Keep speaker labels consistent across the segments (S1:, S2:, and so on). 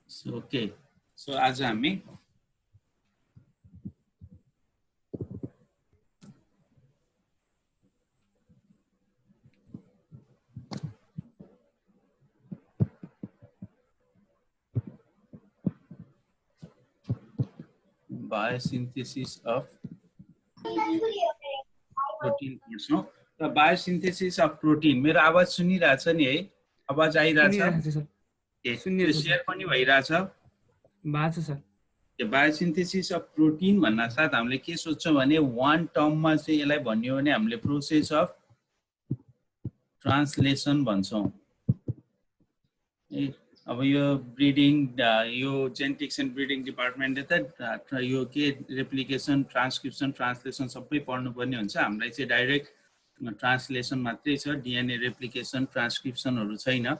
S1: So, okay. So आज हामी biosynthesis of protein पढ्छौं। र biosynthesis of protein मेरो आवाज सुनिरहेछ नि है? आवाज आइरहेछ?
S2: सुनिरहेछ सर।
S1: त्यो
S2: सुनिरहेछ
S1: शेयर
S2: सर।
S1: पनि भइरहेछ?
S2: भएको छ सर।
S1: त्यो बायोसिन्थेसिस अफ प्रोटिन भन्ना साथ हामीले के सोच्छौं भने वान टर्ममा चाहिँ यसलाई भन्यो भने हामीले प्रोसेस अफ ट्रान्सलेसन भन्छौं। अब यो ब्रिडिङ यो जेनेटिक्स एन्ड ब्रिडिङ डिपार्टमेन्टले त यो के रेप्लिकेसन ट्रान्सक्रिप्सन ट्रान्सलेसन सबै पढ्नुपर्ने हुन्छ। हामीलाई चाहिँ डाइरेक्ट ट्रान्सलेसन मात्रै छ, डिएनए रेप्लिकेसन ट्रान्सक्रिप्सनहरू छैन।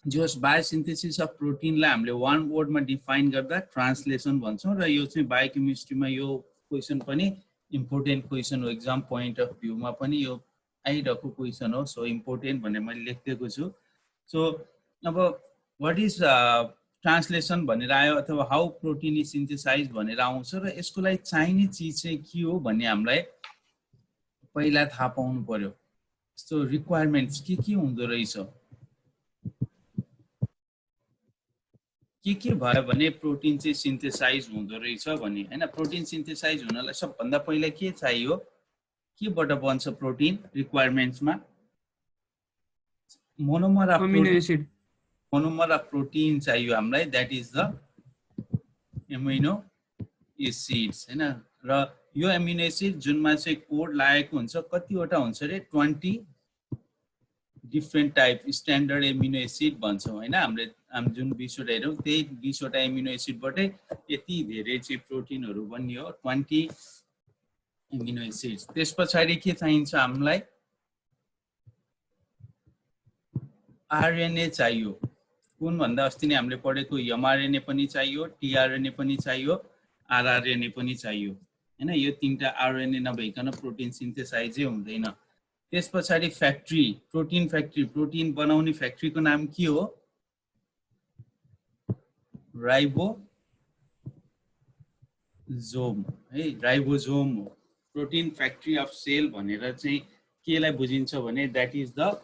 S1: जस बायोसिन्थेसिस अफ प्रोटिनलाई हामीले वान वर्डमा डिफाइन गर्दा ट्रान्सलेसन भन्छौँ र यो चाहिँ बायोकेमिस्ट्रीमा यो क्वेसन पनि इम्पोर्टेन्ट क्वेसन हो। एक्जाम पोइन्ट अफ भ्यूमा पनि यो आइरहेको क्वेसन हो। सो इम्पोर्टेन्ट भनेर मैले लेखिदिएको छु। सो अब वाट इज ट्रान्सलेसन भनेर आयो अथवा हाउ प्रोटिन इज सिन्थेसाइज भनेर आउँछ र यसको लागि चाहिने चिज चाहिँ के हो भन्ने हामीलाई पहिला थाहा पाउनु पर्यो। यस्तो रिक्वायरमेन्ट्स के हुँदो रहेछ, के भयो भने प्रोटिन चाहिँ सिन्थेसाइज हुँदो रहेछ भन्ने हैन। प्रोटिन सिन्थेसाइज हुनलाई सबभन्दा पहिला के चाहियो, केबाट बन्छ प्रोटिन? रिक्वायरमेन्ट्समा monomer of
S2: amino acid,
S1: monomer of protein चाहियो हामीलाई, that is the amino acids हैन। र यो एमिनो एसिड जुनमा चाहिँ कोड लागेको हुन्छ, कतिवटा हुन्छ रे? 20 different type standard amino acid भन्छौँ हैन। हामीले जुन 20 वटा हेरौँ त्यही 20 वटा एमिनो एसिडबाटै यति धेरै चाहिँ प्रोटिनहरू बनियो, 20 एमिनो एसिड्स। त्यस पछाडि के चाहिन्छ हामीलाई? आरएनए चाहियो। कुन भन्दा अस्ति नै हामीले पढेको एमआरएनए पनि चाहियो, टिआरएनए पनि चाहियो, आरआरएनए पनि चाहियो हैन। यो तीनटा आरएनए नभइकन प्रोटिन सिन्थेसाइजै हुँदैन। त्यस पछाडि फ्याक्ट्री, प्रोटिन फ्याक्ट्री, प्रोटिन बनाउने फ्याक्ट्रीको नाम के हो? राइबोजोम है, राइबोजोम हो। प्रोटिन फ्याक्ट्री अफ सेल भनेर चाहिँ केलाई बुझिन्छ भने that is the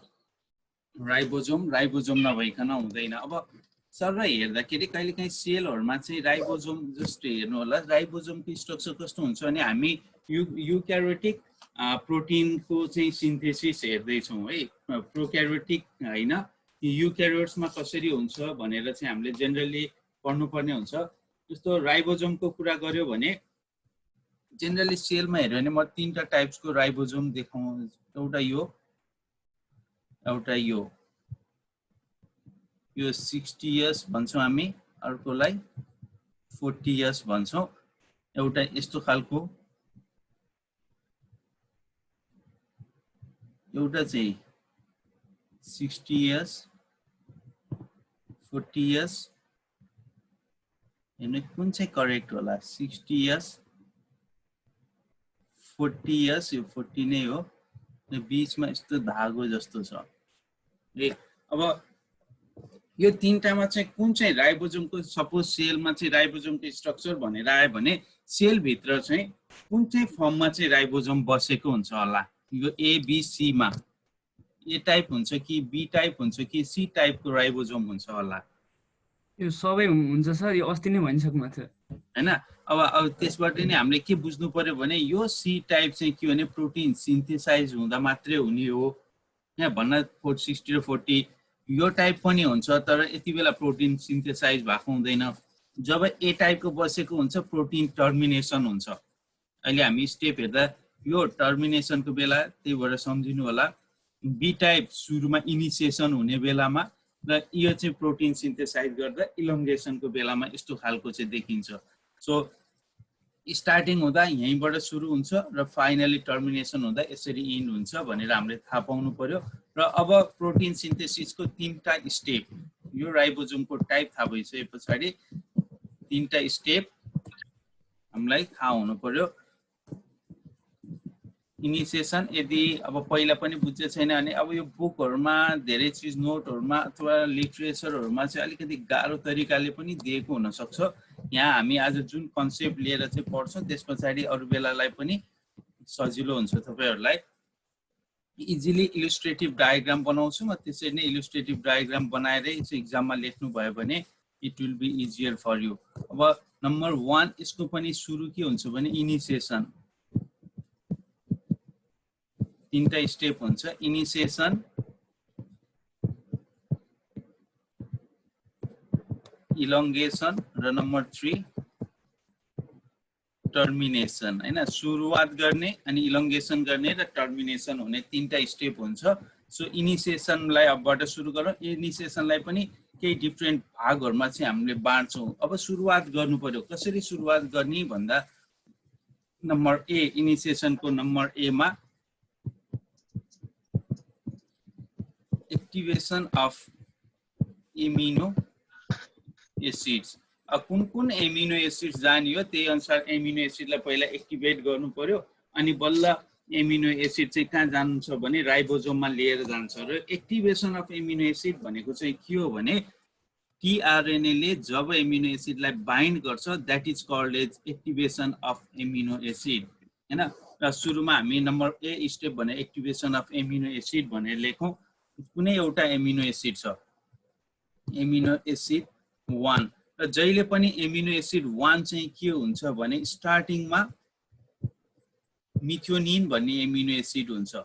S1: ribosome. Ribosome नभइकन हुँदैन। अब सर हेर्दाखेरि कहिलेकाहीँ सेलहरूमा चाहिँ राइबोजोम जस्ट हेर्नु होला, राइबोजोमको स्ट्रक्चर कस्तो हुन्छ भने हामी युक्यारियोटिक प्रोटिनको चाहिँ सिन्थेसिस हेर्दैछौँ है, प्रोक्यारियोटिक होइन। युक्यारियोट्समा कसरी हुन्छ भनेर चाहिँ हामीले जेनरली पढ्नुपर्ने हुन्छ। जस्तो राइबोजोमको कुरा गर्यो भने जेनरली सेलमा हेर्यो भने म तीनटा टाइप्सको राइबोजोम देखाउँ। एउटा यो 60 इयर्स भन्छौँ हामी, अर्कोलाई 40 इयर्स भन्छौँ। एउटा यस्तो खालको, एउटा चाहिँ 60 इयर्स 40 इयर्स। हेर्नु कुन चाहिँ करेक्ट होला? 60 इयर्स 40 इयर्स, यो 40 नै हो। बीचमा यस्तो धागो जस्तो छ। अब यो तीनटामा चाहिँ कुन चाहिँ राइबोजोमको, सपोज सेलमा चाहिँ राइबोजोमको स्ट्रक्चर भनेर आयो भने सेल भित्र चाहिँ कुन चाहिँ फर्ममा चाहिँ राइबोजोम बसेको हुन्छ होला? यो एबीसी मा ए टाइप हुन्छ कि बी टाइप हुन्छ कि सी टाइपको राइबोजोम हुन्छ होला?
S2: यो सबै हुन्छ सर, यो अस्ति नै भनिसक्नु भएको थियो
S1: हैन। अब त्यसबाट नै हामीले के बुझ्नु पर्यो भने यो सी टाइप चाहिँ के भने प्रोटिन सिन्थेसाइज हुँदा मात्रै हुने हो यहाँ भन्न। 60 र 40 यो टाइप पनि हुन्छ, तर यति बेला प्रोटिन सिन्थेसाइज भएको हुँदैन। जब ए टाइपको बसेको हुन्छ प्रोटिन टर्मिनेसन हुन्छ। अहिले हामी स्टेप हेर्दा यो टर्मिनेसनको बेला, त्यही भएर सम्झिनु होला। बी टाइप सुरुमा इनिसिएसन हुने बेलामा र यो चाहिँ प्रोटिन सिन्थेसाइज गर्दा इलोङ्गेसनको बेलामा यस्तो खालको चाहिँ देखिन्छ। सो स्टार्टिङ हुँदा यहीँबाट सुरु हुन्छ र फाइनली टर्मिनेसन हुँदा यसरी इन्ड हुन्छ भनेर हामीले थाहा पाउनु पर्यो। र अब प्रोटिन सिन्थेसिसको तीनटा स्टेप, यो राइबोजोमको टाइप थाहा भइसके पछाडि तीनटा स्टेप हामीलाई थाहा हुनु पर्यो। इनिसिएसन यदि अब पहिला पनि बुझ्दै छैन भने अब यो बुकहरुमा धेरै चीज नोटहरुमा अथवा लिटरेचरहरुमा चाहिँ अलिकति गाह्रो तरिकाले पनि दिएको हुन सक्छ। यहाँ हामी आज जुन कन्सेप्ट लिएर चाहिँ पढ्छौं त्यसपछि अरु बेलालाई पनि सजिलो हुन्छ तपाईहरुलाई। इजिली इलस्ट्रेटिभ डायग्राम बनाउँछु म, त्यसरी नै इलस्ट्रेटिभ डायग्राम बनाएरै चाहिँ एक्जाममा लेख्नु भयो भने it will be easier for you. अब नम्बर 1 यसको पनि सुरु के हुन्छ भने इनिसिएसन। तीनटा स्टेप हुन्छ, इनिसिएसन, इलोंगेसन र नम्बर 3 टर्मिनेसन हैन। सुरुवात गर्ने अनि इलोंगेसन गर्ने र टर्मिनेसन हुने तीनटा स्टेप हुन्छ। सो इनिसिएसनलाई अबबाट सुरु गरौँ। इनिसिएसनलाई पनि केही डिफरेन्ट भागहरुमा चाहिँ हामीले बाँड्छौं। अब सुरुवात गर्नु पर्यो, कसरी सुरुवात गर्ने भन्दा नम्बर ए इनिसिएसनको नम्बर ए मा एक्टिभेसन अफ एमिनो एसिड्स। कुन कुन एमिनो एसिड्स जानियो त्यही अनुसार एमिनो एसिडलाई पहिला एक्टिभेट गर्नु पर्यो अनि बल्ल एमिनो एसिड चाहिँ कहाँ जान्छ भने राइबोसोममा लिएर जान्छ। र एक्टिभेसन अफ एमिनो एसिड भनेको चाहिँ के हो भने टीआरएनए ले जब एमिनो एसिडलाई बाइन्ड गर्छ that is called as activation of amino acid हैन। र सुरुमा हामी नम्बर ए स्टेप भने एक्टिभेसन अफ एमिनो एसिड भनेर लेखौं। कुनै एउटा एमिनो एसिड छ, एमिनो एसिड 1, र जहिले पनि एमिनो एसिड 1 चाहिँ के हुन्छ भने स्टार्टिङमा मिथ्योनिन भन्ने एमिनो एसिड हुन्छ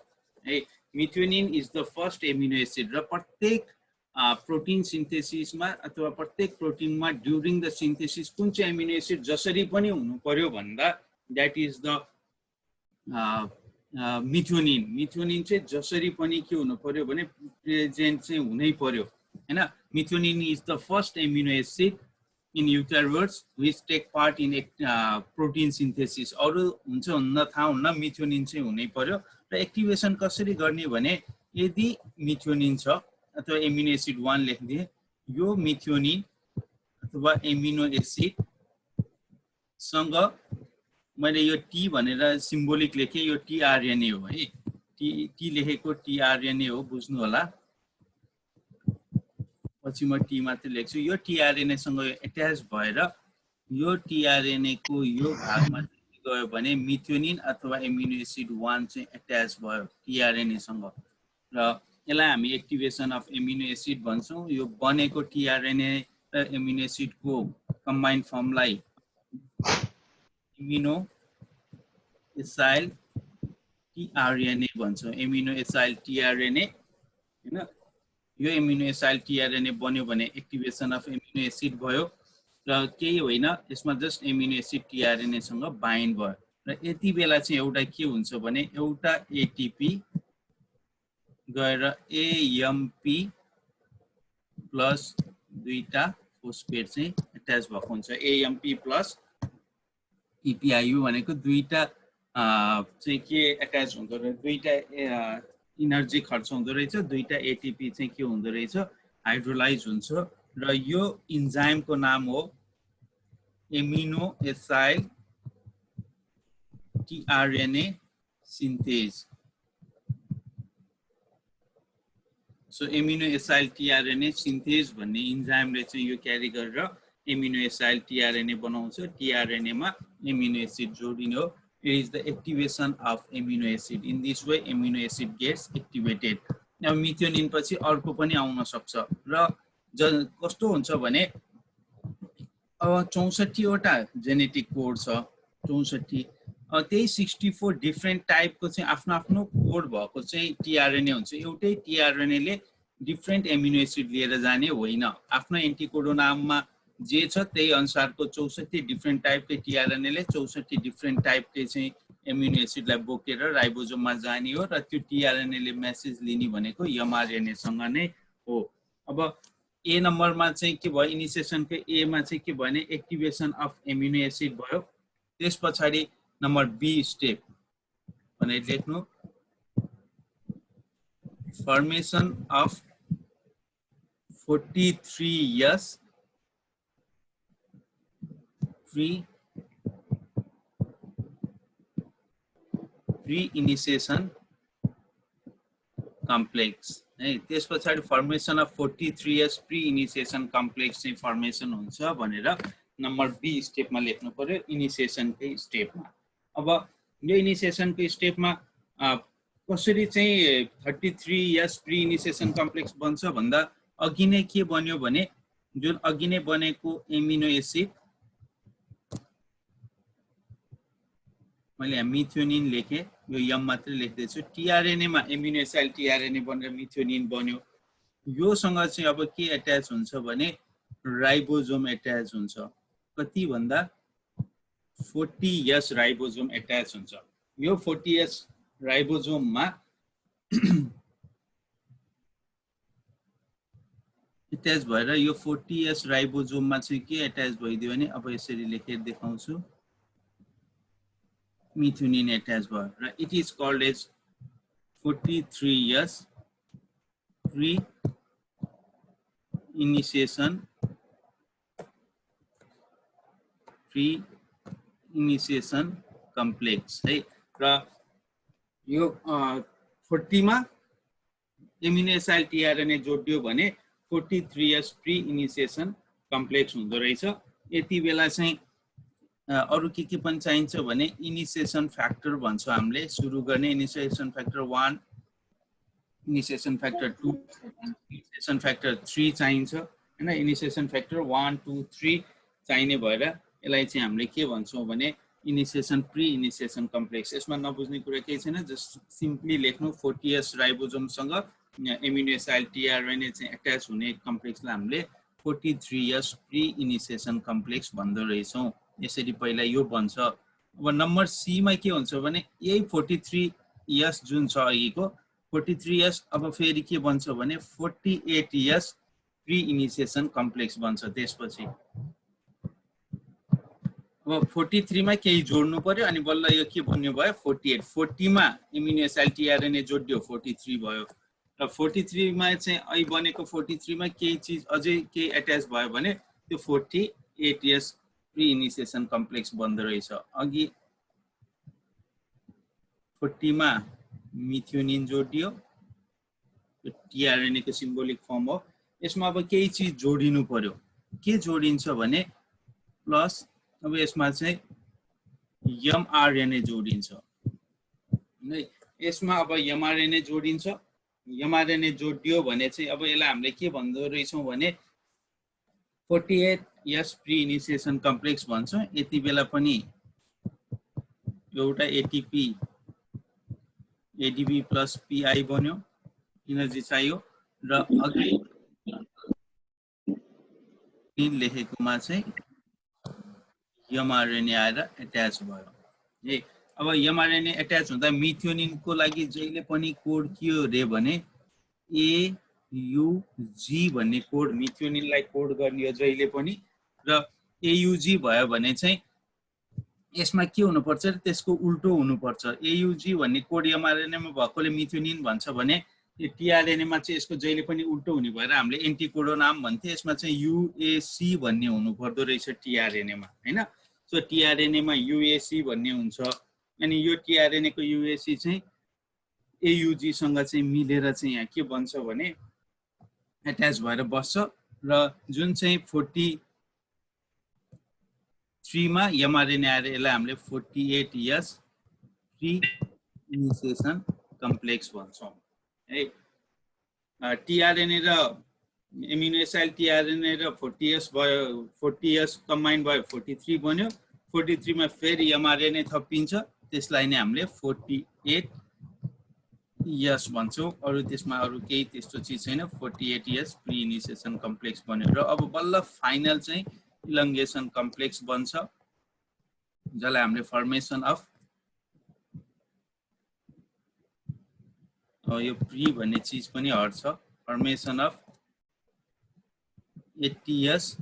S1: है। Methionine is the first amino acid र प्रत्येक प्रोटिन सिन्थेसिसमा अथवा प्रत्येक प्रोटिनमा ड्युरिङ द सिन्थेसिस कुन चाहिँ एमिनो एसिड जसरी पनि हुनु पर्यो भन्दा that is the methionine. Methionine चाहिँ जसरी पनि के हुनु पर्यो भने प्रेजेन्ट चाहिँ हुनै पर्यो हैन। Methionine is the first amino acid in eukaryotes which take part in protein synthesis। अरु हुन्छ हुन्न थाहा हुन्न, मिथ्योनिन चाहिँ हुनै पर्यो। र एक्टिभेसन कसरी गर्ने भने यदि मिथ्योनिन छ अथवा एमिनो एसिड 1 लेख्दिए, यो मिथ्योनिन अथवा एमिनो एसिड सँग मैले यो टी भनेर सिम्बोलिक लेखे, यो टीआरएनए हो है। टी लेखेको टीआरएनए हो, बुझ्नु होला। पछि म टी मात्र लेख्छु। यो टीआरएनए सँग एट्याच भएर यो टीआरएनए को यो भागमा गयो भने मिथ्योनिन अथवा एमिनो एसिड 1 चाहिँ एट्याच भयो टीआरएनए सँग र यसलाई हामी एक्टिभेसन अफ एमिनो एसिड भन्छौं। यो बनेको टीआरएनए र एमिनो एसिड को कम्बाइन्ड फर्मलाई एमिनो एसाइल टीआरएनए भन्छौं। एमिनो एसाइल टीआरएनए हैन। यो एमिनो एसाइल टीआरएनए बन्यो भने एक्टिभेसन अफ एमिनो एसिड भयो र केही होइन, यसमा जस्ट एमिनो एसिड टीआरएनए सँग बाइन्ड भयो र यति बेला चाहिँ एउटा के हुन्छ भने एउटा एटीपी गएर एएमपी प्लस दुईटा फोस्फेट चाहिँ एट्याच भएको हुन्छ। एएमपी प्लस ईपीआईयू भनेको दुईटा चाहिँ के एट्याच हुँदो रहेछ, दुईटा इनर्जी खर्च हुँदो रहेछ, दुईटा एटीपी चाहिँ के हुँदो रहेछ हाइड्रोलाइज हुन्छ र यो इन्जाइमको नाम हो amino acyl tRNA synthase. So amino acyl tRNA synthase भन्ने इन्जाइमले चाहिँ यो क्यारी गरेर एमिनो एसाइल टीआरएनए बनाउँछ। टीआरएनए मा एमिनो एसिड जोडिने हो। It is the activation of amino acid. In this way, amino acid gets activated. Now, methionine पछि अर्को पनि आउन सक्छ र कस्तो हुन्छ भने अब 64 वटा जेनेटिक कोड छ, 64 त्यही 64 डिफरेन्ट टाइपको चाहिँ आफ्नो आफ्नो कोड भएको चाहिँ टीआरएनए हुन्छ। एउटै टीआरएनए ले डिफरेन्ट एमिनो एसिड लिएर जाने होइन, आफ्नो एन्टिकोडोनाममा जे छ त्यही अनुसारको 64 डिफरेन्ट टाइपकै टीआरएनए ले 64 डिफरेन्ट टाइपकै चाहिँ एमिनो एसिडलाई बोकेर राइबोसोममा जाने हो र त्यो टीआरएनए ले मेसेज लिने भनेको एमआरएनए सँग नै हो। अब ए नम्बरमा चाहिँ के भयो, इनिसिएसनको ए मा चाहिँ के भयो भने एक्टिभेसन अफ एमिनो एसिड भयो। त्यसपछि नम्बर बी स्टेप भनेर लेख्नु, formation of 43S free pre initiation complex है। त्यस पछाडि formation of 43S pre initiation complex चाहिँ फर्मेसन हुन्छ भनेर नम्बर बी स्टेपमा लेख्नु पर्यो, इनिसिएसनकै स्टेपमा। अब यो इनिसिएसनकै स्टेपमा कसरी चाहिँ 33S प्री इनिसिएसन कम्प्लेक्स बन्छ भन्दा अघि नै के बन्यो भने जुन अघि नै बनेको एमिनो एसिड, मैले यहाँ मिथ्योनिन लेखेँ, यो यम मात्रै लेख्दैछु, टिआरएनए मा एमिनो एसिड टिआरएनए बनेर मिथ्योनिन बन्यो। योसँग चाहिँ अब के एट्याच हुन्छ भने राइबोसोम एट्याच हुन्छ। कति भन्दा 40S राइबोसोम एट्याच हुन्छ। यो 40S राइबोसोममा एट्याच भएर यो 40S राइबोसोममा चाहिँ के एट्याच भइदियो भने अब यसरी लेखेर देखाउँछु, मिथ्योनिन एट्याच भयो र it is called as 43S pre initiation complex है। र यो 40 मा एमिनो एसिड टिआरएनए जोडियो भने 43S प्री इनिसिएसन कम्प्लेक्स हुँदो रहेछ। यति बेला चाहिँ अरु के पनि चाहिन्छ भने इनिसिएसन फ्याक्टर भन्छ हामीले, सुरु गर्ने initiation factor 1, initiation factor 2, initiation factor 3 चाहिन्छ हैन। इनिसिएसन फ्याक्टर 1 2 3 चाहिने भएर यसलाई चाहिँ हामीले के भन्छौं भने इनिसिएसन प्री इनिसिएसन कम्प्लेक्स। यसमा नबुझ्ने कुरा केही छैन, जस्ट सिम्पली लेख्नु 40S राइबोसोम सँग एमिनो एसिड टिआरएनए चाहिँ एट्याच हुने कम्प्लेक्सलाई हामीले 43S प्री इनिसिएसन कम्प्लेक्स भन्दो रहेछौं। यसरी पहिला यो बन्छ। अब नम्बर सी मा के हुन्छ भने यही 43S जुन छ अघिको 43S अब फेरि के बन्छ भने 48S प्री इनिसिएसन कम्प्लेक्स बन्छ। त्यसपछि अब 43 मा केही जोड्नु पर्यो अनि बल्ल यो के बन्यो भयो 48। 40 मा एमिनो एसिड टिआरएनए जोड्यो 43 भयो र 43 मा चाहिँ अहिले बनेको 43 मा केही चीज अझै केही एट्याच भयो भने त्यो 48S प्री इनिसिएसन कम्प्लेक्स बन्दो रहेछ। अघि 40 मा मिथ्योनिन जोडियो, यो टिआरएनए को सिम्बोलिक फर्म हो। यसमा अब केही चीज जोडिनु पर्यो। के जोडिन्छ भने प्लस अब यसमा चाहिँ एमआरएनए जोडिन्छ है। यसमा अब एमआरएनए जोडिन्छ, एमआरएनए जोडियो भने चाहिँ अब यसलाई हामीले के भन्दो रहेछौं भने 48S प्री इनिसिएसन कम्प्लेक्स भन्छ। यति बेला पनि एउटा एटीपी एडीपी प्लस पीआई बन्यो, इनर्जी चाहियो र अघि लेखेकोमा चाहिँ एमआरएनए आएर एट्याच भयो है। अब एमआरएनए एट्याच हुँदा मिथ्योनिनको लागि जहिले पनि कोड के हो रे भने एयुजी भन्ने कोड मिथ्योनिनलाई कोड गर्ने हो जहिले पनि। र एयुजी भयो भने चाहिँ यसमा के हुनुपर्छ, त्यसको उल्टो हुनुपर्छ। एयुजी भन्ने कोड एमआरएनए मा भएकोले मिथ्योनिन भन्छ भने टिआरएनए मा चाहिँ यसको जहिले पनि उल्टो हुने भएर हामीले एन्टिकोडोनाम भन्थे। यसमा चाहिँ यूएसी भन्ने हुनु पर्दो रहेछ टिआरएनए मा हैन। सो टिआरएनए मा यूएसी भन्ने हुन्छ अनि यो टिआरएनए को यूएसी चाहिँ एयुजी सँग चाहिँ मिलेर चाहिँ यहाँ के बन्छ भने एट्याच भएर बस्छ र जुन चाहिँ 43 मा एमआरएनए आएर यसलाई हामीले 48S प्री इनिसिएसन कम्प्लेक्स भन्छौं है। टिआरएनए र एमिनो एसिड टिआरएनए र 40S भयो, 40S कम्बाइन भयो 43 बन्यो। 43 मा फेरि एमआरएनए थपिन्छ, त्यसलाई नै हामीले 48S भन्छौं। अरु त्यसमा अरु केही त्यस्तो चीज छैन। 48S प्री इनिसिएसन कम्प्लेक्स बन्यो र अब बल्ल फाइनल चाहिँ इलंगेसन कम्प्लेक्स बन्छ, जसलाई हामीले फर्मेसन अफ यो प्री भन्ने चीज पनि हट्छ, formation of 80S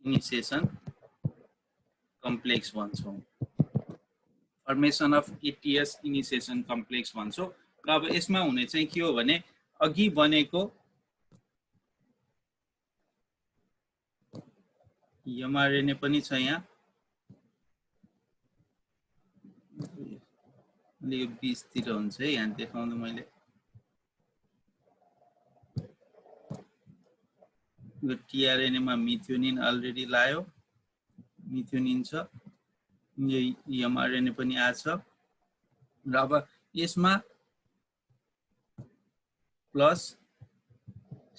S1: initiation complex भन्छौं। Formation of 80S initiation complex भन्छौं। र अब यसमा हुने चाहिँ के हो भने अघि बनेको एमआरएनए पनि छ यहाँ यो 20 तिर हुन्छ है यहाँ देखाउँदा मैले यो tRNA मा मिथ्योनिन अलरेडी लायो मिथ्योनिन छ यो mRNA पनि आछ र अब यसमा प्लस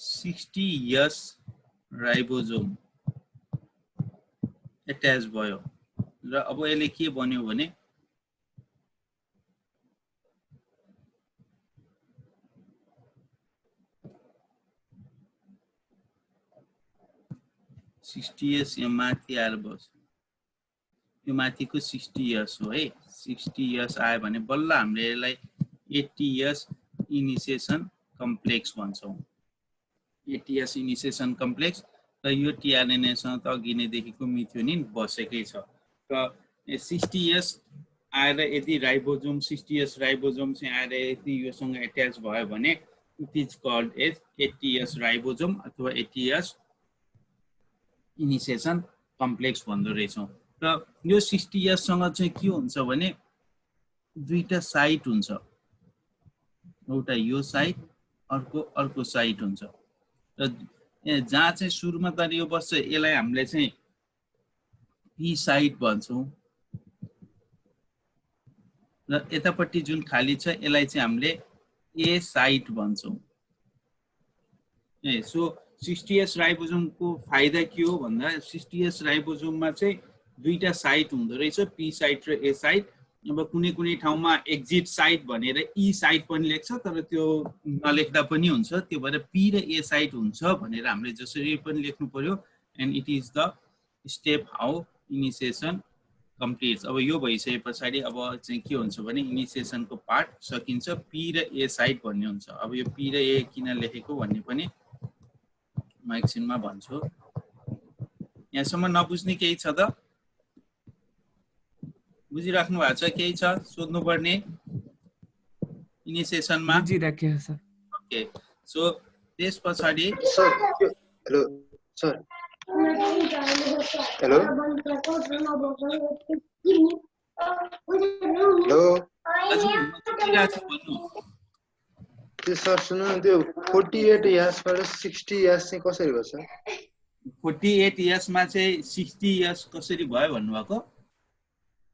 S1: 60S राइबोसोम एट्याच भयो र अब यसले के बन्यो भने $60S यहाँ माथि आएर बस्यो यो माथिको 60S हो है 60S आयो भने बल्ल हामीले यसलाई 80S इनिसिएसन कम्प्लेक्स भन्छौँ 80S इनिसिएसन कम्प्लेक्स र यो tRNA सँग त अघि नै देखेको मिथ्योनिन बसेकै छ र 60S आएर यदि राइबोसोम 60S राइबोसोम चाहिँ आएर यदि योसँग एट्याच भयो भने it is called as 80S ribosome अथवा 80S इनिसिएसन कम्प्लेक्स भन्दो रहेछौँ र यो 60S सँग चाहिँ के हुन्छ भने दुईटा साइट हुन्छ एउटा यो साइट अर्को साइट हुन्छ र जहाँ चाहिँ सुरुमा त यो बस्छ यसलाई हामीले चाहिँ पी साइट भन्छौँ र यतापट्टि जुन खाली छ यसलाई चाहिँ हामीले ए साइट भन्छौँ सो 60S राइबोसोमको फाइदा के हो भन्दा 60S राइबोसोममा चाहिँ दुईटा साइट हुँदो रहेछ पी साइट र ए साइट अब कुनै ठाउँमा एक्जिट साइट भनेर ई साइट पनि लेख्छ तर त्यो नलेख्दा पनि हुन्छ त्यो भएर पी र ए साइट हुन्छ भनेर हामीले जसरी पनि लेख्नु पर्यो and it is the step how initiation कम्प्लिट्स अब यो भइसके पछाडि अब चाहिँ के हुन्छ भने इनिसिएसनको पार्ट सकिन्छ पी र ए साइट भन्ने हुन्छ अब यो पी र ए किन लेखेको भन्ने पनि म एकछिनमा भन्छु यहाँसम्म नबुझ्ने केही छ त बुझिराख्नु भएको छ केही छ सोध्नु पर्ने इनिसिएसनमा
S2: बुझिराखेको छ
S1: ओके सो त्यस पछाडि
S3: sir hello sir hello hello त्यो सर सुन्नु न त्यो 48 यासबाट 60 यास चाहिँ कसरी गर्छ
S1: 48 इयर्समा चाहिँ 60 इयर्स कसरी भयो भन्नुभएको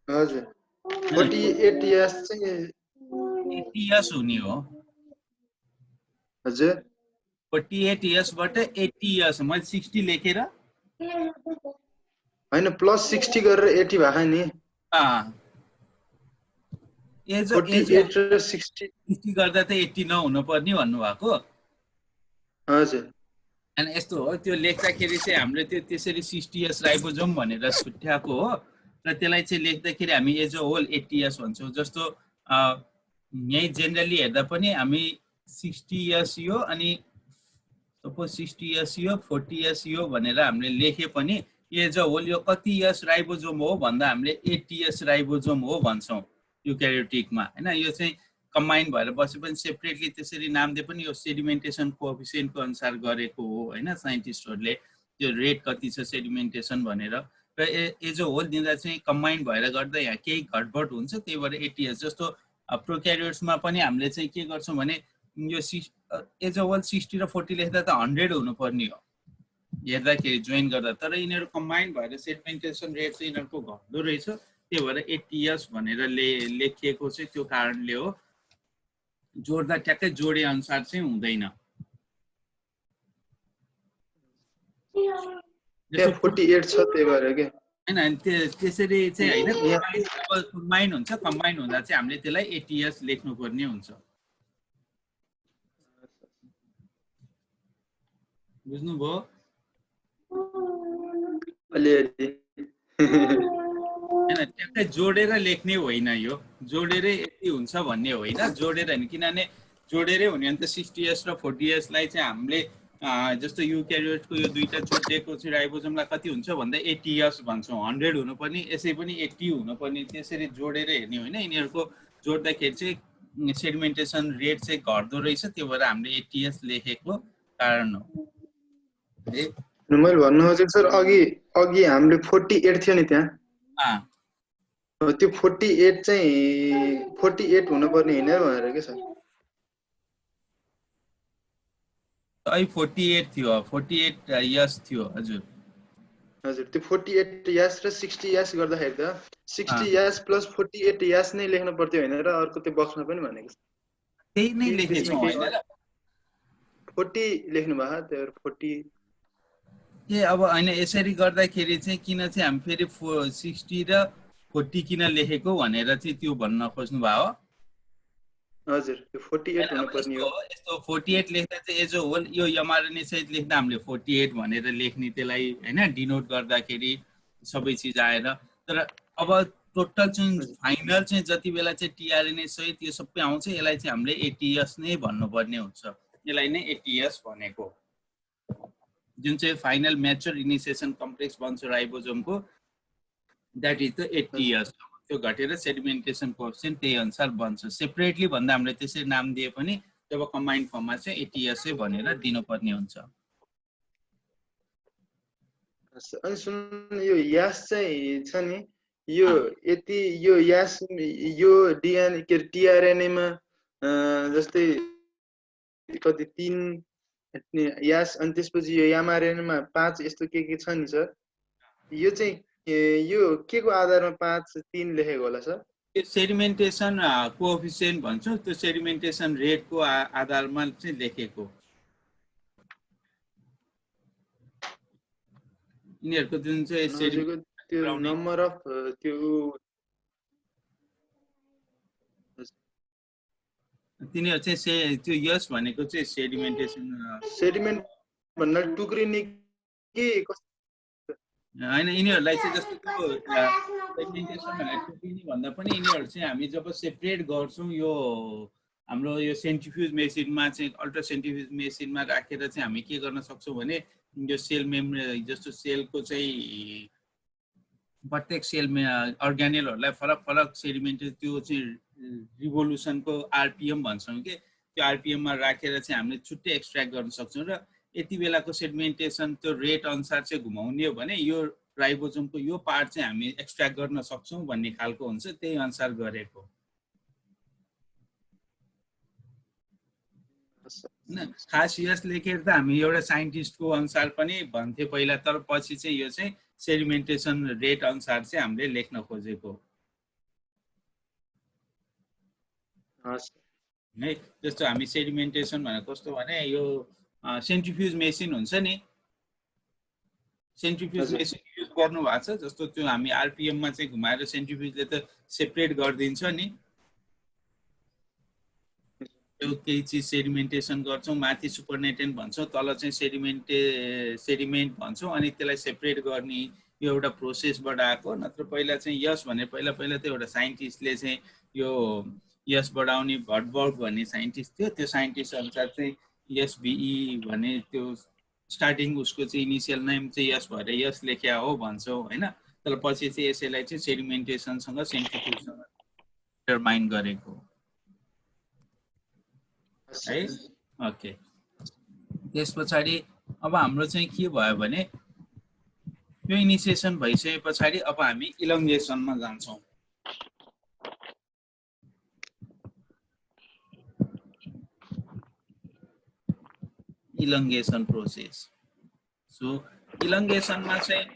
S3: हजुर 48 यास चाहिँ
S1: 80 इयर्स हुने हो
S3: हजुर
S1: 48 इयर्सबाट 80 इयर्स मैले 60 लेखेर
S3: हैन प्लस 60 गरेर 80 भएको नि
S1: एज
S3: 48 र 60
S1: गर्दा त 80 नहुनु पर्ने भन्नुभएको
S3: हजुर
S1: अनि यस्तो हो त्यो लेख्दाखेरि चाहिँ हामीले त्यो त्यसरी 60 इयर्स राइबोसोम भनेर छुट्याएको हो र त्यसलाई चाहिँ लेख्दाखेरि हामी एज अ होल 80 इयर्स भन्छौँ जस्तो यही जेनरली हेर्दा पनि हामी 60 इयर्स यो अनि सपोज 60 इयर्स यो 40 इयर्स यो भनेर हामीले लेखे पनि एज अ होल यो कति इयर्स राइबोसोम हो भन्दा हामीले 80 इयर्स राइबोसोम हो भन्छौँ युक्यारियोटिकमा हैन यो चाहिँ कम्बाइन भएर बसे पनि सेपरेटली त्यसरी नाम दिए पनि यो सेडिमेन्टेसन कोएफिसिएन्टको अनुसार गरेको हो हैन साइन्टिस्टहरूले त्यो रेट कति छ सेडिमेन्टेसन भनेर र एज अ होल दिँदा चाहिँ कम्बाइन भएर गर्दा यहाँ केही घटबड हुन्छ त्यही भएर 80 इयर्स जस्तो प्रोक्यारियोट्समा पनि हामीले चाहिँ के गर्छौँ भने यो एज अ होल 60 र 40 लेख्दा त 100 हुनुपर्ने हो हेर्दाखेरि जोइन गर्दा तर यिनीहरू कम्बाइन भएर सेडिमेन्टेसन रेट चाहिँ यिनीहरूको घट्दो रहेछ त्यही भएर 80 इयर्स भनेर लेखिएको चाहिँ त्यो कारणले हो जोड्दा ट्याक्कै जोडे अनुसार चाहिँ हुँदैन
S3: 48 छ त्यही भएर के
S1: हैन त्यसरी चाहिँ हैन कम्बाइन हुन्छ कम्बाइन हुँदा चाहिँ हामीले त्यसलाई 80 इयर्स लेख्नु पर्ने हुन्छ बुझ्नु भयो
S3: अलिअलि
S1: हैन ट्याक्कै जोडेर लेख्ने होइन यो जोडेरै यति हुन्छ भन्ने होइन जोडेर हैन किनभने जोडेरै हुने भने त 60 इयर्स र 40 इयर्सलाई चाहिँ हामीले जस्तो युक्यारियोटको यो दुईटा जोडिएको चाहिँ राइबोसोमलाई कति हुन्छ भन्दा 80 इयर्स भन्छौँ 100 हुनुपर्ने यसै पनि 80 हुनुपर्ने त्यसरी जोडेर हेर्ने होइन यिनीहरूको जोड्दाखेरि चाहिँ सेडिमेन्टेसन रेट चाहिँ घट्दो रहेछ त्यो भएर हामीले 80 इयर्स लेखेको कारण हो
S3: मैले भन्नु खोजेको सर अघि हामीले 48 थियो नि त्यहाँ त्यो 48 चाहिँ 48 हुनुपर्ने हैन भनेर के सर?
S1: आई 48 थियो 48 यस थियो हजुर
S3: हजुर त्यो 48 यास र 60 यास गर्दाखेरि त 60
S1: अँ,
S3: यास प्लस 48 यास नै लेख्नु पर्थ्यो हैन र अर्को त्यो बक्समा पनि भनेको छ।
S1: त्यही नै
S3: कि
S1: लेखेको
S3: त्यसमा
S1: छौँ
S3: केही
S1: होइन र
S3: 40 लेख्नु भयो त्यो 40
S1: ए अब होइन यसरी गर्दाखेरि चाहिँ किन चाहिँ हामी फेरि 60 र 40 किन लेखेको भनेर चाहिँ त्यो भन्न खोज्नु भयो हो
S3: हजुर त्यो 48
S1: होइन अब
S3: हुनुपर्ने
S1: यस्तो
S3: हो।
S1: हो यस्तो 48 लेख्दा चाहिँ एज अ होल यो एमआरएनए सहित लेख्दा हामीले 48 भनेर लेख्ने त्यसलाई होइन डिनोट गर्दाखेरि सबै चिज आएर तर अब टोटल चाहिँ
S3: हजुर
S1: फाइनल चाहिँ जति बेला चाहिँ टिआरएनए सहित यो सबै आउँछ यसलाई चाहिँ हामीले एटिएस नै भन्नुपर्ने हुन्छ यसलाई नै एटिएस भनेको जुन चाहिँ फाइनल म्याच्योर इनिसिएसन कम्प्लेक्स बन्छ राइबोसोमको द्याट इज द एटिएस त्यो घटेर सेडिमेन्टेसन कोएफिसिएन्ट त्यही अनुसार बन्छ सेपरेटली भन्दा हामीले त्यसरी नाम दिए पनि जब कम्बाइन्ड फर्ममा चाहिँ एटिएसै भनेर दिनुपर्ने हुन्छ
S3: अनि सुन्नु यो यास चाहिँ छ नि यो यति यो यास यो डिएनए के टिआरएनए मा जस्तै कति 3 यास अनि त्यसपछि यो एमआरएनए मा 5 यस्तो के छ नि सर यो चाहिँ यो के को आधारमा 5 3 लेखेको होला सर
S1: त्यो सेडिमेन्टेसन कोएफिसिएन्ट भन्छौँ त्यो सेडिमेन्टेसन रेटको आधारमा चाहिँ लेखेको यिनीहरूको जुन चाहिँ
S3: त्यो नम्बर अफ त्यो
S1: तिनीहरू चाहिँ त्यो यस भनेको चाहिँ सेडिमेन्टेसन
S3: सेडिमेन्ट भन्दा टुक्रिने के
S1: होइन यिनीहरूलाई चाहिँ जस्तो त्यो सेडिमेन्टेसन भनेर टुक्रिने भन्दा पनि यिनीहरू चाहिँ हामी जब सेपरेट गर्छौँ यो हाम्रो यो सेन्ट्रिफ्युज मेसिनमा चाहिँ अल्ट्रा सेन्ट्रिफ्युज मेसिनमा राखेर चाहिँ हामी के गर्न सक्छौँ भने यो सेल मेम्ब्रेन जस्तो सेलको चाहिँ प्रत्येक सेलमा अर्ग्यानेलहरूलाई फरक फरक सेडिमेन्टेड त्यो चाहिँ रिभोल्युसनको आरपिएम भन्छौँ कि त्यो आरपिएममा राखेर चाहिँ हामीले छुट्टै एक्सट्र्याक्ट गर्न सक्छौँ र यति बेलाको सेडिमेन्टेसन त्यो रेट अनुसार चाहिँ घुमाउने हो भने यो राइबोसोमको यो पार्ट चाहिँ हामी एक्सट्र्याक्ट गर्न सक्छौँ भन्ने खालको हुन्छ त्यही अनुसार गरेको हैन खास यस लेखेर त हामी एउटा साइन्टिस्टको अनुसार पनि भन्थे पहिला तर पछि चाहिँ यो चाहिँ सेडिमेन्टेसन रेट अनुसार चाहिँ हामीले लेख्न खोजेको है जस्तो हामी सेडिमेन्टेसन भनेको कस्तो भने यो सेन्ट्रिफ्युज मेसिन हुन्छ नि सेन्ट्रिफ्युज मेसिन युज गर्नु भएको छ जस्तो त्यो हामी आरपिएम मा चाहिँ घुमाएर सेन्ट्रिफ्युजले त सेपरेट गरिदिन्छ नि त्यो केही चिज सेडिमेन्टेसन गर्छौँ माथि सुपरनेटेन्ट भन्छौँ तल चाहिँ सेडिमेन्ट भन्छौँ अनि त्यसलाई सेपरेट गर्ने यो एउटा प्रोसेसबाट आएको नत्र पहिला चाहिँ यस भने पहिला त एउटा साइन्टिस्टले चाहिँ यो यस बढाउने भटबर्ग भन्ने साइन्टिस्ट थियो त्यो साइन्टिस्ट अनुसार चाहिँ एसबिई भन्ने त्यो स्टार्टिङ उसको चाहिँ इनिसियल नेम चाहिँ यस भएर यस लेख्या हो भन्छौँ होइन तर पछि चाहिँ यसैलाई चाहिँ सेडिमेन्टेसनसँग सेन्ट्रिफ्युजसँग डिटरमाइन गरेको है ओके त्यस पछाडि अब हाम्रो चाहिँ के भयो भने यो इनिसिएसन भइसके पछाडि अब हामी इलङ्गेसनमा जान्छौँ इलङ्गेसन प्रोसेस सो इलङ्गेसनमा चाहिँ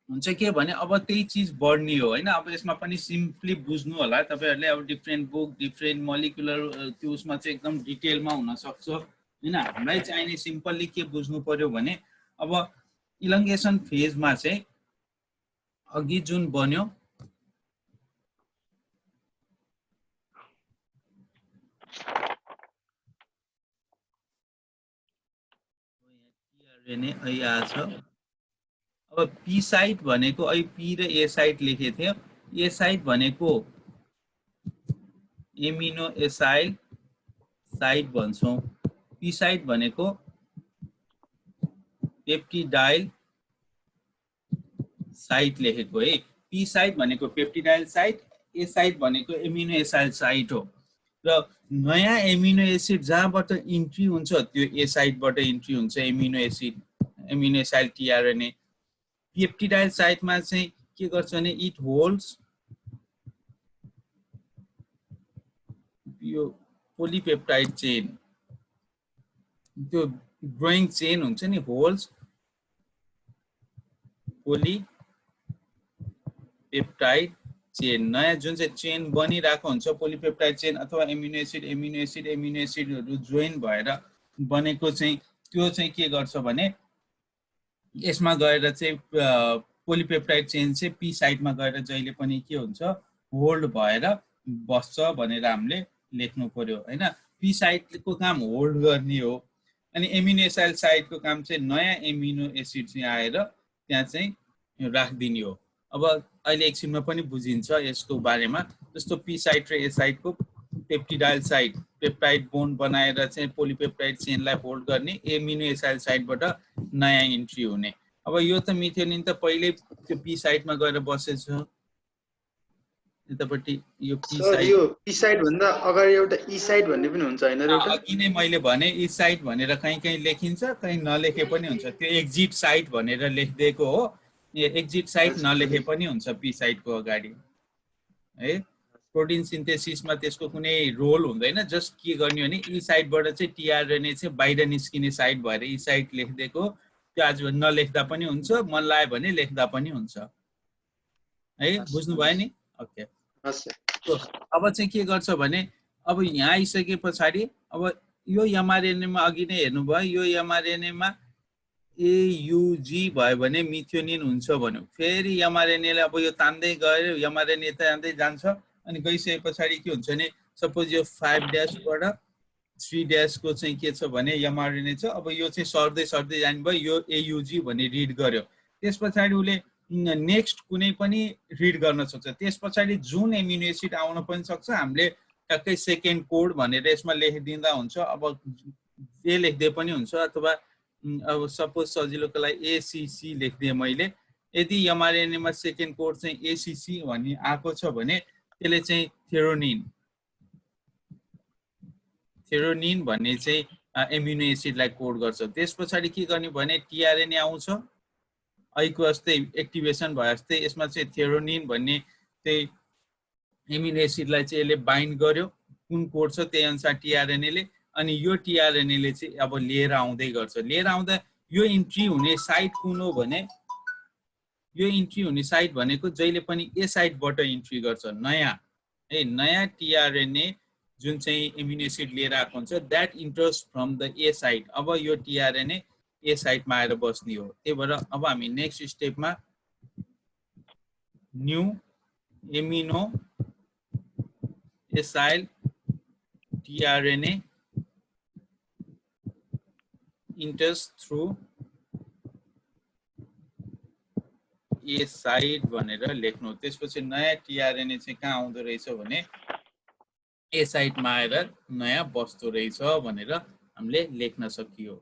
S1: हुन्छ के भने अब त्यही चिज बढ्ने हो हैन अब यसमा पनि सिम्पली बुझ्नु होला तपाईहरुले अब डिफरेन्ट बुक डिफरेन्ट मोलिकुलर त्यो उसमा चाहिँ एकदम डिटेलमा हुन सक्छ हैन हामीलाई चाहिने सिम्पली के बुझ्नु पर्यो भने अब इलङ्गेसन फेजमा चाहिँ अघि जुन बन्यो अब पी साइट भनेको अहिले पी र ए साइट लेखेको थियो ए साइट भनेको एमिनो एसाइल साइट भन्छौं पी साइट भनेको पेप्टिडाइल साइट लेखेको है पी साइट भनेको पेप्टिडाइल साइट ए साइट भनेको एमिनो एसाइल साइट हो र नयाँ एमिनो एसिड जहाँबाट इन्ट्री हुन्छ त्यो ए साइटबाट इन्ट्री हुन्छ amino acid amino acyl tRNA peptidyl साइटमा चाहिँ के गर्छ भने इट होल्ड्स यो पोलिपेप्टाइड चेन त्यो ग्रोइङ चेन हुन्छ नि होल्स पोलिपेप्टाइड चेन नयाँ जुन चाहिँ चेन बनिरहेको हुन्छ पोलिपेप्टाइड चेन अथवा एमिनो एसिडहरू जोइन भएर बनेको चाहिँ त्यो चाहिँ के गर्छ भने यसमा गएर चाहिँ पोलिपेप्टाइड चेन चाहिँ पी साइडमा गएर जहिले पनि के हुन्छ होल्ड भएर बस्छ भनेर हामीले लेख्नु पर्यो हैन। पी साइडको काम होल्ड गर्ने हो अनि एमिनो एसिड साइडको काम चाहिँ नयाँ एमिनो एसिड चाहिँ आएर त्यहाँ चाहिँ राखिदिने हो। अब अहिले एकछिनमा पनि बुझिन्छ यसको बारेमा। जस्तो पी साइड र ए साइडको पेप्टिडाइल साइड पेप्टाइड बोन्ड बनाएर चाहिँ पोलिपेप्टाइड चेनलाई होल्ड गर्ने एमिनो एसिड साइडबाट नयाँ इन्ट्री हुने। अब यो त मिथ्योनिन त पहिल्यै त्यो पी साइडमा गएर बसेछ यतापट्टि यो पी साइड
S3: यो पी साइड भन्दा अगाडि एउटा ई साइड भन्ने पनि हुन्छ हैन र एउटा
S1: अघि नै मैले भने ई साइड भनेर कहीँ लेखिन्छ कहीँ नलेखे पनि हुन्छ त्यो एक्जिट साइड भनेर लेखिदिएको हो। एक्जिट साइड नलेखे पनि हुन्छ पी साइडको अगाडि है। प्रोटिन सिन्थेसिसमा त्यसको कुनै रोल हुँदैन जस्ट के गर्ने भने ई साइडबाट चाहिँ टिआरएनए चाहिँ बाहिर निस्किने साइड भएर ई साइड लेखिदिएको त्यो आज नलेख्दा पनि हुन्छ मन लाग्यो भने लेख्दा पनि हुन्छ है। बुझ्नु भयो नि? ओके अब चाहिँ के गर्छ भने अब यहाँ आइसके पछाडि अब यो एमआरएनएमा अघि नै हेर्नुभयो यो एमआरएनएमा एयुजी भयो भने मिथ्योनिन हुन्छ भन्यो। फेरि एमआरएनएले अब यो तान्दै गयो एमआरएनए तान्दै जान्छ अनि गइसके पछाडि के हुन्छ भने सपोज यो 5' 3' को चाहिँ के छ भने एमआरएनए छ। अब यो चाहिँ सर्दै सर्दै जानुभयो यो एयुजी भन्ने रिड गर्यो। त्यस पछाडि उसले नेक्स्ट कुनै पनि रिड गर्न सक्छ। त्यस पछाडि जुन एमिनो एसिड आउन पनि सक्छ हामीले टक्कै सेकेन्ड कोड भनेर यसमा लेखिदिँदा हुन्छ। अब ए लेख्दै पनि हुन्छ अथवा अब सपोज सजिलोको लागि एसीसी लेखिदिएँ मैले। यदि एमआरएनएमा सेकेन्ड कोड चाहिँ एसीसी भन्ने आएको छ भने त्यसले चाहिँ थेरोनिन भन्ने चाहिँ एमिनो एसिडलाई कोड गर्छ। त्यस पछाडि के गर्ने भने टिआरएनए आउँछ अहिलेको जस्तै एक्टिभेसन भयो जस्तै यसमा चाहिँ थेरोनिन भन्ने चाहिँ एमिनो एसिडलाई चाहिँ यसले बाइन्ड गर्यो कुन कोड छ त्यही अनुसार टिआरएनएले अनि यो टिआरएनएले चाहिँ अब लिएर आउँदै गर्छ। लिएर आउँदा यो इन्ट्री हुने साइट कुन हो भने यो इन्ट्री हुने साइट भनेको जहिले पनि ए साइडबाट इन्ट्री गर्छ नयाँ है। नयाँ टिआरएनए जुन चाहिँ एमिनो एसिड लिएर आएको हुन्छ that enters from the A side. अब यो टिआरएनए ए साइडमा आएर बस्ने हो। त्यही भएर अब हामी नेक्स्ट स्टेपमा new amino acid tRNA enters through A side भनेर लेख्नु। त्यसपछि नयाँ टिआरएनए चाहिँ कहाँ आउँदो रहेछ भने ए साइडमा आएर नयाँ बस्दो रहेछ भनेर हामीले लेख्न सकियो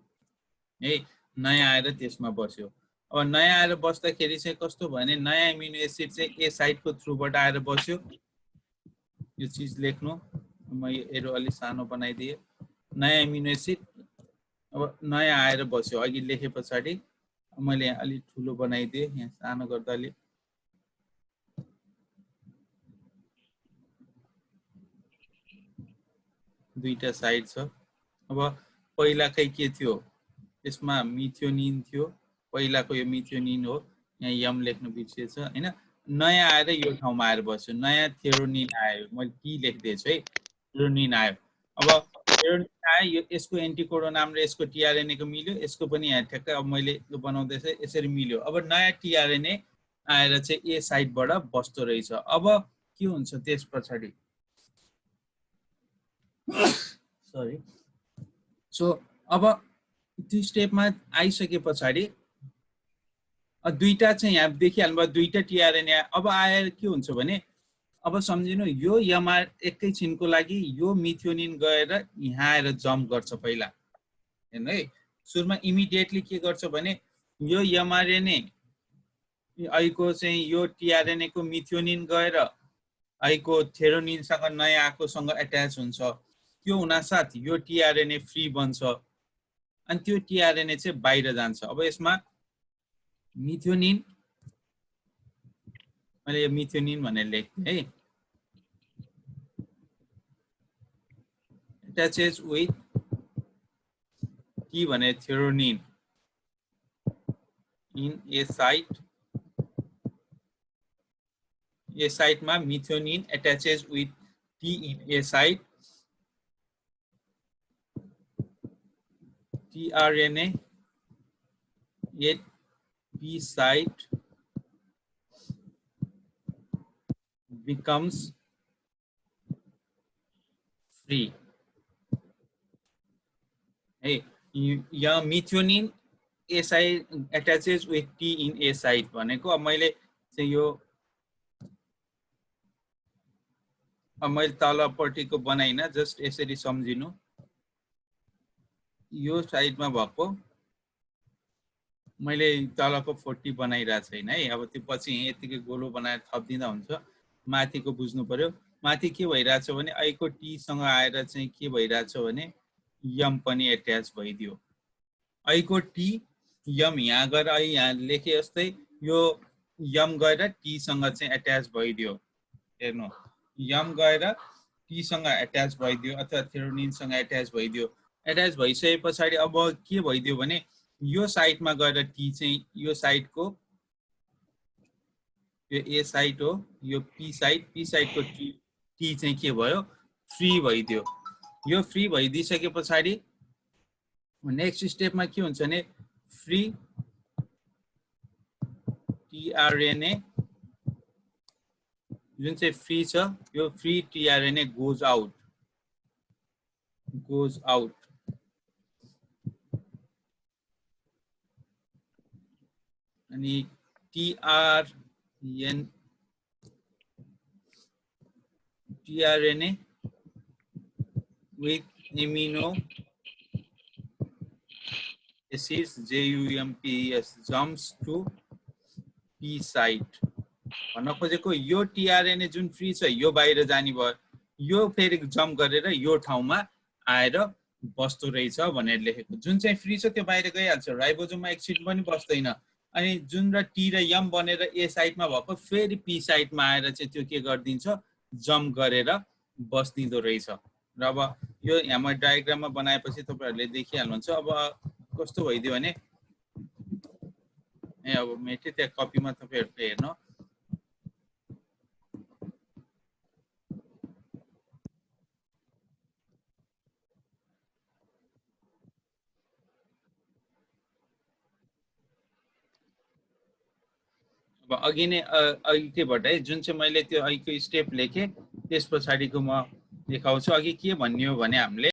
S1: है। नयाँ आएर त्यसमा बस्यो। अब नयाँ आएर बस्दाखेरि चाहिँ कस्तो भने नयाँ एमिनो एसिड चाहिँ ए साइडको थ्रुबाट आएर बस्यो। यो चिज लेख्नु म एरो अलि सानो बनाइदिएँ। नयाँ एमिनो एसिड अब नयाँ आएर बस्यो। अघि लेखे पछाडि मैले अलि ठुलो बनाइदिएँ यहाँ सानो गर्दा अलि दुईटा साइड छ। अब पहिलाकै के थियो यसमा मिथ्योनिन थियो पहिलाको यो मिथ्योनिन हो यहाँ यम लेख्नु बिर्सिएछ हैन। नयाँ आएर यो ठाउँमा आएर बस्यो नयाँ थेरोनिन आयो। मैले टी लेख्दैछु है थेरोनिन आयो। अब थेरोनिन आयो यो यसको एन्टिकोडो नाम र यसको टिआरएनए को मिल्यो यसको पनि यहाँ ठ्याक्कै अब मैले यो बनाउँदैछ यसरी मिल्यो। अब नयाँ टिआरएनए आएर चाहिँ ए साइडबाट बस्दो रहेछ। अब के हुन्छ त्यस पछाडि सरी सो अब त्यो स्टेपमा आइसके पछाडि दुईटा चाहिँ यहाँ देखिहाल्नुभयो दुईटा टिआरएनए अब आएर के हुन्छ भने अब सम्झिनु यो एमआर एकैछिनको लागि यो मिथ्योनिन गएर यहाँ आएर जम्प गर्छ पहिला हेर्नु है। सुरुमा इमिडिएटली के गर्छ भने यो एमआरएनए अहिलेको चाहिँ यो टिआरएनए को मिथ्योनिन गएर अहिलेको थेरोनिनसँग नयाँ आएकोसँग एट्याच हुन्छ। त्यो हुनासाथ यो टिआरएनए फ्री बन्छ अनि त्यो टिआरएनए चाहिँ बाहिर जान्छ। अब यसमा मिथ्योनिन मैले यो मिथ्योनिन भनेर लेखेँ है। attaches with T भने threonine in a site. A site मा methionine attaches with T in a site. tRNA at B site becomes free. Hey, यहाँ methionine A site attaches with T in A site भनेको अब मैले चाहिँ यो मैले तलपट्टिको बनाइन जस्ट यसरी सम्झिनु यो साइडमा भएको मैले तलको 40 बनाइरहेको छैन है अब त्यो पछि यतिकै गोलो बनाएर थप्दिँदा हुन्छ माथिको बुझ्नु पर्यो माथि के भइरहेछ भने आइको टी सँग आएर चाहिँ के भइरहेछ भने यम पनि एट्याच भइदियो आइको टी यम यहाँ गएर यहाँ लेखे जस्तै यो यम गएर टी सँग चाहिँ एट्याच भइदियो हेर्नु यम गएर टी सँग एट्याच भइदियो अथवा थ्रेओनिन सँग एट्याच भइदियो एट्याच भइसके पछाडी अब के भइदियो भने यो साइडमा गएर टी चाहिँ यो साइडको यो ए साइड हो यो पी साइडको टी चाहिँ के भयो फ्री भइदियो यो फ्री भइदिसके पछाडी नेक्स्ट स्टेपमा के हुन्छ भने फ्री tRNA जुन चाहिँ फ्री छ यो फ्री tRNA goes out अनि tRNA with amino acids JUMPs jumps to P site भन्न खोजेको यो tRNA जुन फ्री छ यो बाहिर जाने भयो यो फेरि जम्प गरेर यो ठाउँमा आएर बस्दो रहेछ भनेर लेखेको जुन चाहिँ फ्री छ त्यो बाहिर गइहाल्छ राइबोसोममा एकछिन पनि बस्दैन अनि जुन र टी र यम बनेर ए साइडमा भएको फेरि पी साइडमा आएर चाहिँ त्यो के गर्दिन्छ जम्प गरेर बस्दिँदो रहेछ र अब यो यहाँ डायग्राममा बनाएपछि तपाईहरुले देखिहाल्नुहुन्छ अब कस्तो भइदियो भने अब मेटे त्यहाँ कपीमा तपाईहरुले हेर्नु अघि नै अघिबाट है जुन चाहिँ मैले त्यो अघिको स्टेप लेखे त्यस पछाडीको म देखाउँछु अघि के भन्ने हो भने हामीले